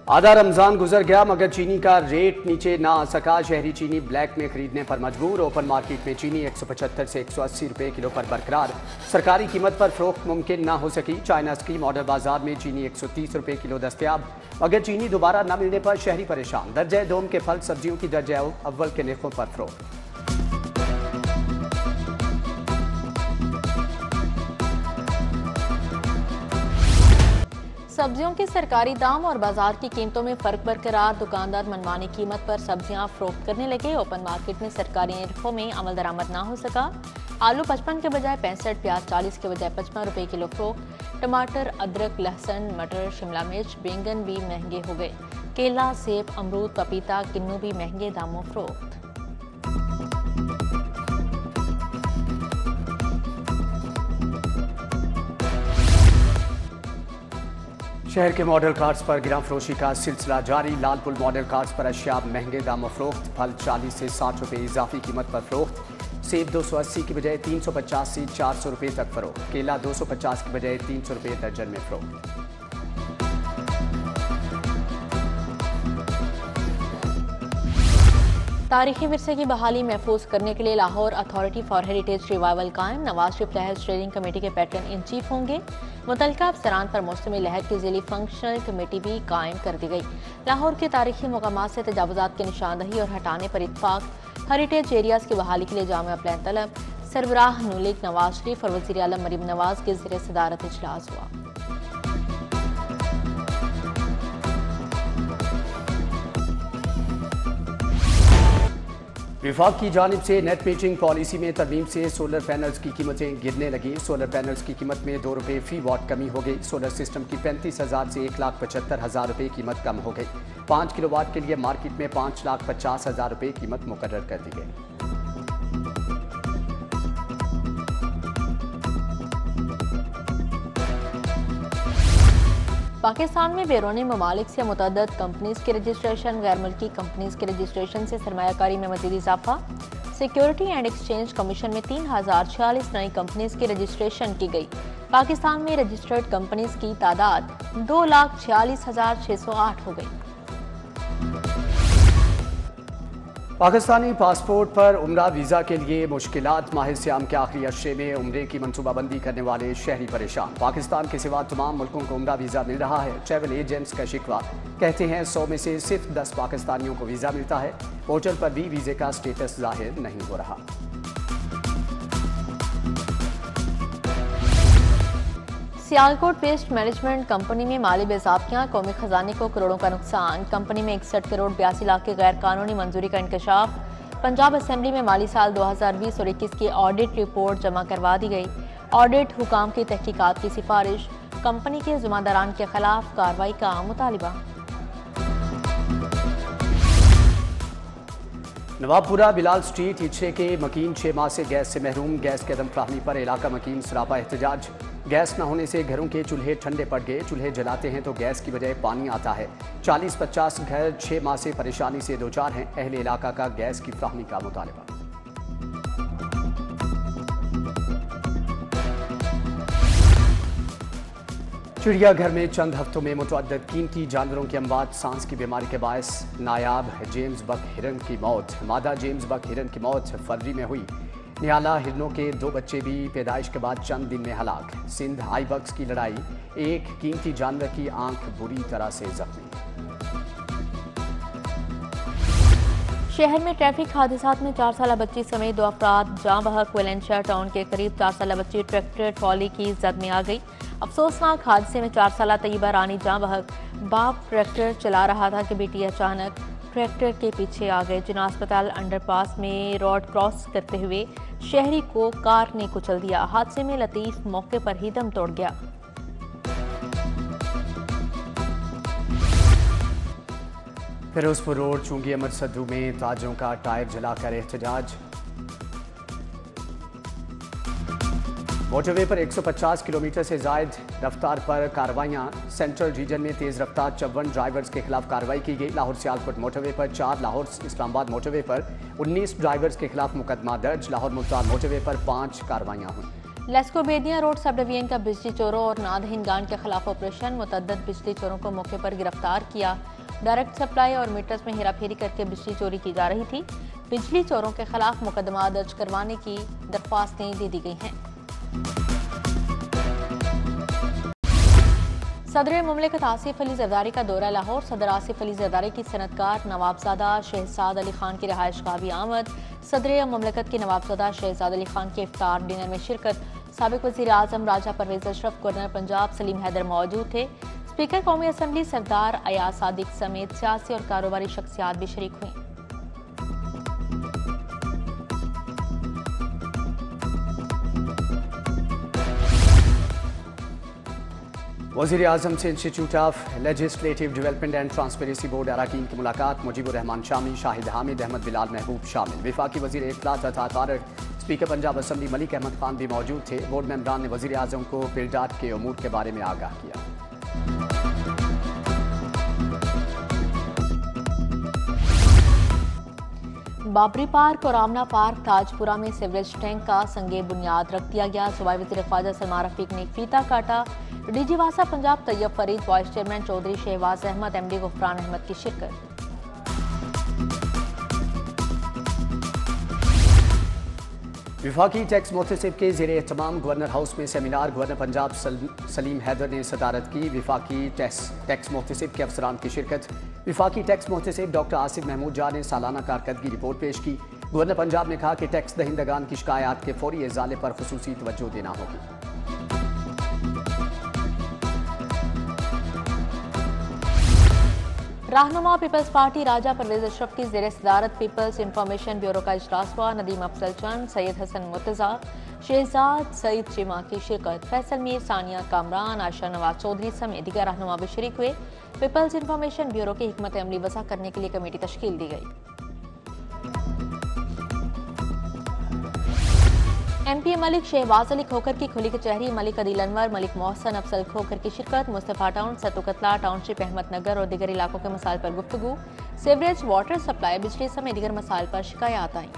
आधा रमजान गुजर गया मगर चीनी का रेट नीचे ना आ सका। शहरी चीनी ब्लैक में खरीदने पर मजबूर। ओपन मार्केट में चीनी 175 से 180 रुपए किलो पर बरकरार। सरकारी कीमत पर फरोख्त मुमकिन ना हो सकी। चाइना स्ट्रीम मॉडल बाजार में चीनी 130 रुपए किलो दस्तयाब, मगर चीनी दोबारा न मिलने पर शहरी परेशान। दर्जा दोम के फल सब्जियों की दर्जा अव्वल के निर्खों पर फरोख्त। सब्जियों के सरकारी दाम और बाजार की कीमतों में फर्क बरकरार। दुकानदार मनमानी कीमत पर सब्जियां फरोख्त करने लगे। ओपन मार्केट में सरकारी निर्खों में अमल दरामद ना हो सका। आलू 55 के बजाय 65, प्याज 40 के बजाय 55 रुपए किलो फरोख्त। टमाटर, अदरक, लहसुन, मटर, शिमला मिर्च, बैंगन भी महंगे हो गए। केला, सेब, अमरूद, पपीता, किन्नू भी महंगे दामों फरोख्त। शहर के मॉडल कार्ड्स पर गिरा फरोशी का सिलसिला जारी। लालपुल मॉडल कार्ड्स पर अशिया महंगे दामों फरोख्त। फल 40 से 60 रुपए इजाफी कीमत पर फरोख्त। सेब 280 की बजाय 350 से 400 रुपए तक फरोख्त। केला 250 की बजाय 300 रुपए दर्जन में फरोख्त। तारीखी विरसे की बहाली महफूज करने के लिए Lahore authority for heritage revival कायम। नवाज शरीफ लहर स्टीयरिंग कमेटी के पैटर्न इन चीफ होंगे। मुतल्लिका अफसरान पर मौसमी लहर की ज़िली फंक्शनल कमेटी भी कायम कर दी गई। लाहौर के तारीखी मकामात से तजावुज़ात की निशानदही और हटाने पर इत्तफाक। हेरिटेज एरियाज़ की बहाली के लिए जामिया प्लान तलब। सरबराह नूलीग नवाज शरीफ और वज़ीर आलम मरीम नवाज के ज़रिए सदारत इजलास हुआ। विभाग की जानिब से नेट मीटरिंग पॉलिसी में तरमीम से सोलर पैनल्स की कीमतें गिरने लगी। सोलर पैनल्स की कीमत में 2 रुपये फी वाट कमी हो गई। सोलर सिस्टम की 35,000 से 1,75,000 रुपये कीमत कम हो गई। 5 किलोवाट के लिए मार्केट में 5,50,000 रुपये कीमत मुकर्रर कर दी गई। पाकिस्तान में बैरूनी ममालिक से मुतअद्दिद कंपनीज के रजिस्ट्रेशन। गैर मुल्की कंपनीज के रजिस्ट्रेशन से सरमायाकारी में मज़ीद इजाफा। सिक्योरिटी एंड एक्सचेंज कमीशन में 3046 नई कंपनीज की रजिस्ट्रेशन की गई। पाकिस्तान में रजिस्टर्ड कंपनीज की तादाद 2,46,608 हो गई। पाकिस्तानी पासपोर्ट पर उम्रा वीज़ा के लिए मुश्किलात। माह सियाम के आखिरी अशरे में उम्रे की मनसूबाबंदी करने वाले शहरी परेशान। पाकिस्तान के सिवा तमाम मुल्कों को उम्रा वीज़ा मिल रहा है। ट्रैवल एजेंट्स का शिकवा, कहते हैं 100 में से सिर्फ 10 पाकिस्तानियों को वीज़ा मिलता है। पोर्टल पर भी वीज़े का स्टेटस जाहिर नहीं हो रहा। सियालकोट वेस्ट मैनेजमेंट कंपनी में माली बेज़ाब्तियां, कौमी खजाने को करोड़ों का नुकसान। कंपनी में 61 करोड़ 82 लाख के गैर कानूनी मंजूरी का इंकशाफ। पंजाब असेंबली में माली साल 2020 और 21 की ऑडिट रिपोर्ट जमा करवा दी गई। ऑडिट हुकाम की तहकीकात की सिफारिश। कंपनी के ज़िम्मेदारान के खिलाफ कार्रवाई का मुतालिबा। नवाबपुरा बिलाल स्ट्रीट हिजरे के मकीन 6 माह से गैस से महरूम। गैस के अदम फ्राहमी पर इलाका मकीन सरापा एहतजाज। गैस न होने से घरों के चूल्हे ठंडे पड़ गए। चूल्हे जलाते हैं तो गैस की बजाय पानी आता है। 40-50 घर 6 माह से परेशानी से दो चार हैं। अहले इलाका का गैस की फ्राहमी का मुतालबा। चिड़ियाघर में चंद हफ्तों में मुतअद्दिद कीमती जानवरों की अमवात। सांस की बीमारी के बायस नायाब जेम्स बक हिरन की मौत। मादा जेम्स बक हिरन की मौत फरवरी में हुई। नियाला हिरनों के 2 बच्चे भी पैदाइश के बाद चंद दिन में हलाक। सिंध आईबक्स की लड़ाई, एक कीमती जानवर की आंख बुरी तरह से जख्मी। शहर में ट्रैफिक हादसात में 4 साला बच्ची समेत 2 अफराद जाँ बहक। वेलेंशिया टाउन के करीब 4 साला बच्ची ट्रैक्टर ट्रॉली की जद में आ गई। अफसोसनाक हादसे में 4 साला तैयबा रानी जाँ बहक। बाप ट्रैक्टर चला रहा था कि बेटी अचानक ट्रैक्टर के पीछे आ गए। जिना अस्पताल अंडरपास में रोड क्रॉस करते हुए शहरी को कार ने कुचल दिया। हादसे में लतीफ मौके पर ही दम तोड़ गया। फिरोजपुर रोड चुंगी अमर सद्दू में ताजों का टायर जलाकर एहतजाज। मोटरवे पर 150 किलोमीटर से जायद रफ्तार पर कार्रवाइयां। सेंट्रल रीजन में तेज रफ्तार 54 ड्राइवर्स के खिलाफ कार्रवाई की गई। लाहौर सियालकोट मोटरवे पर 4, लाहौर इस्लामाबाद मोटरवे पर 19 ड्राइवर्स के खिलाफ मुकदमा दर्ज। लाहौर मुल्तान मोटरवे पर 5 कार्रवाइयां हुई। लेस्को बेदिया रोड सब डिवीजन का बिजली चोरों और नादहीन गान के खिलाफ ऑपरेशन। मुतअद्दिद बिजली चोरों को मौके पर गिरफ्तार किया। डायरेक्ट सप्लाई और मीटर्स में हेराफेरी करके बिजली चोरी की जा रही थी। बिजली चोरों के खिलाफ मुकदमा दर्ज करवाने की दरख्वास्तें दे दी गई हैं। सदर मुमलिकत आसिफ अली जरदारी का दौरा लाहौर। सदर आसिफ अली जरदारी की सनतकार नवाबजादा शहजाद अली खान की रिहाइश गाह भी आमद। सदर मुमलिकत के नवाबजादा शहजाद अली खान के इफ्तार डिनर में शिरकत। साबिक वज़ीर आज़म राजा परवेज़ अशरफ, गवर्नर पंजाब सलीम हैदर मौजूद थे। स्पीकर कौमी असम्बली सरदार अयाज सादिक समेत सियासी और कारोबारी शख्सियात भी शरीक हुई। वज़ीर आज़म से institute of legislative development and transparency board अरकान की मुलाकात। मुजीबुर रहमान शामी, शाहिद हामिद, अहमद बिलाल महबूब शामिल। वफाकी वज़ीर इत्तलात तथा कारड स्पीकर पंजाब असम्बली मलिक अहमद खान भी मौजूद थे। बोर्ड मेंबरान ने वज़ीर आज़म को बिल्डाट के उमूर के बारे में आगाह किया। बाबरी पार्क और आमना पार्क ताजपुरा में सीवरेज टैंक का संगे बुनियाद रख दिया गया। सूबाई वज़ीर ख्वाजा सलमान रफीक ने फीता काटा। डीजी वासा Punjab Tayyab Farid, vice chairman Chaudhry Shahbaz Ahmad, MD Ghufran Ahmad की शिरकत। विफाकी टैक्स मोहतसिब के ज़ेरे एहतमाम गवर्नर हाउस में सेमिनार। गवर्नर पंजाब सलीम हैदर ने सदारत की। विफाकी टैक्स मोहतसिब के अफसरान की शिरकत। विफाकी टैक्स मोहतसिब डॉक्टर आसिफ महमूद जा ने सालाना कारकर्दगी रिपोर्ट पेश की। गवर्नर पंजाब ने कहा कि टैक्स दहिंदगान की शिकायत के फौरी इजाले पर खुसूसी तवज्जो देना होगी। रहनुमा पीपल्स पार्टी राजा परवेज अशरफ की ज़ेरे सदारत पीपल्स इंफॉर्मेशन ब्यूरो का इजलास हुआ। नदीम अफजल चंद, सैयद हसन मुर्तज़ा, शहजाद सईद चिमा की शिरकत। फैसल मीर, सानिया कामरान, आशा नवाज चौधरी समेत दीगर रहनुमा भी शरीक हुए। पीपल्स इंफॉर्मेशन ब्यूरो की हिकमत अमली वसा करने के लिए कमेटी तश्कील दी गई। MP मलिक शहबाज अली खोखर की खुली कचहरी। मलिक अदील अनवर, मलिक मोहसन अफसल खोखर की शिरकत। मुस्तफा टाउन, सतुकतला टाउनशिप, अहमद नगर और दीगर इलाकों के मसाइल पर गुफ्तगू। सीवरेज, वाटर सप्लाई, बिजली समेत दीगर मसाइल पर शिकायत आई।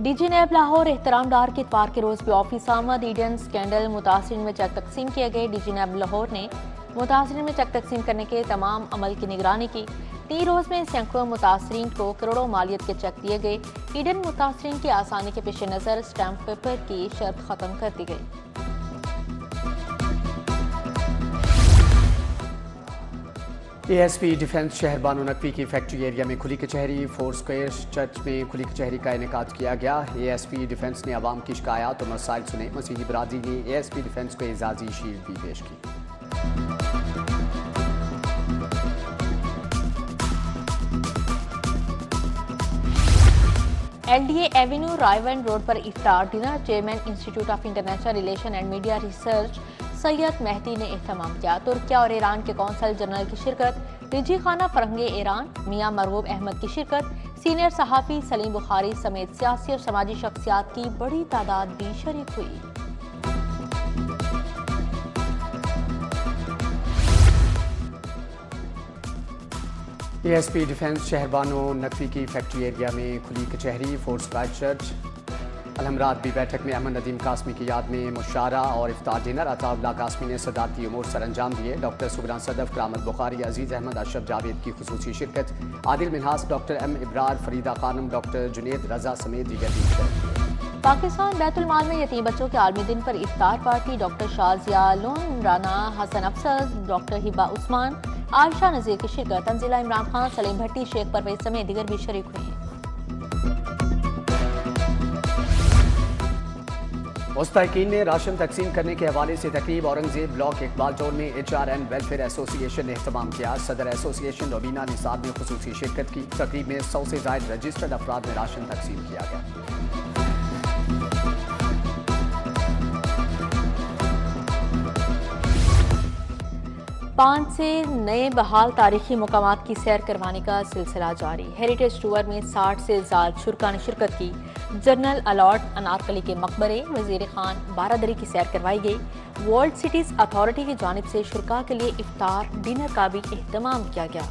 डीजी नैब लाहौर एहतराम डार के इतवार के रोज भी ऑफिस आमद। ईडन स्कैंडल मुतासिरीन में चेक तकसीम किए गए। डीजी नैब लाहौर ने मुतासिरीन में चेक तकसीम करने के तमाम अमल की निगरानी की। 3 रोज में सैकड़ों मुतासिरीन को करोड़ों मालियत के चेक दिए गए। ईडन मुतासिरीन की आसानी के पेश नज़र स्टैम्प पेपर की शर्त खत्म कर दी गई। ASP डिफेंस शहर बानो नकवी की फैक्ट्री एरिया में खुली कचहरी। फोर स्क्वायर चर्च में खुली कचहरी का इनेकाद किया गया। ASP डिफेंस ने आवाम की शिकायत और मसाइल सुने। मसीही बरादरी ने ASP डिफेंस को एजाजी शील्ड भी पेश की। LDA एवेन्यू रायवन रोड पर इफ्तार dinner. Chairman institute of international relation and media research Syed Mehdi ने एहतमाम किया। तुर्किया और ईरान के कौंसल जनरल की शिरकत। डीजी खाना फरंगे ईरान मियां मरगूब अहमद की शिरकत। सीनियर सहाफ़ी सलीम बुखारी समेत सियासी और समाजी शख्सियात की बड़ी तादाद भी शरीक हुई। ASP डिफेंस शहर बानो नकवी की फैक्ट्री एरिया में खुली कचहरी। फोर्स स्क्वायर चर्च अलहमरात भी बैठक में अहमद नदीम कासमी की याद में मुशारा और इफ्तार डिनर। अताउल्लाह कासमी ने सदारती उमूर सर अंजाम दिए। डॉक्टर सुगरान सदफ, करामत बुखारी, अजीज अहमद, अशरफ जावेद की खुसूसी शिरकत। Adil Minhas, doctor M Ibrar, Farida Khanum, doctor Junaid Raza समेत दीगर भी शिरकत। पाकिस्तान बैतुल माल में यतीम बच्चों के आलमी दिन पर इफ्तार party. Doctor Shazia Lone, Rana Hasan Afsar, doctor Hiba Usman, Ayesha Nazir की शिरकत। तंजीला इमरान खान, सलीम भट्टी, शेख परवेज समेत दीगर भी शरीक हुए। मुस्तहिकीन ने राशन तकसीम करने के हवाले से तकरीब औरंगजेब ब्लॉक इकबाल चौर में HRN वेलफेयर एसोसिएशन ने एहतमाम किया। सदर एसोसिएशन रोबीना निसाब ने खुसूसी शिरकत की। तकरीब में 100 से ज़ायद रजिस्टर्ड अफराद में राशन तकसीम किया गया। 5 से नए बहाल तारीखी मकामात की सैर करवाने का सिलसिला जारी। हेरिटेज टूर में 60 से ज़्यादा शुरा ने शिरकत की। जनरल अलॉट अनारकली के मकबरे, वजीर खान, बारादरी की सैर करवाई गई। वर्ल्ड सिटीज़ अथॉरिटी की जानिब से शुरा के लिए इफ्तार डिनर का भी एहतमाम किया गया।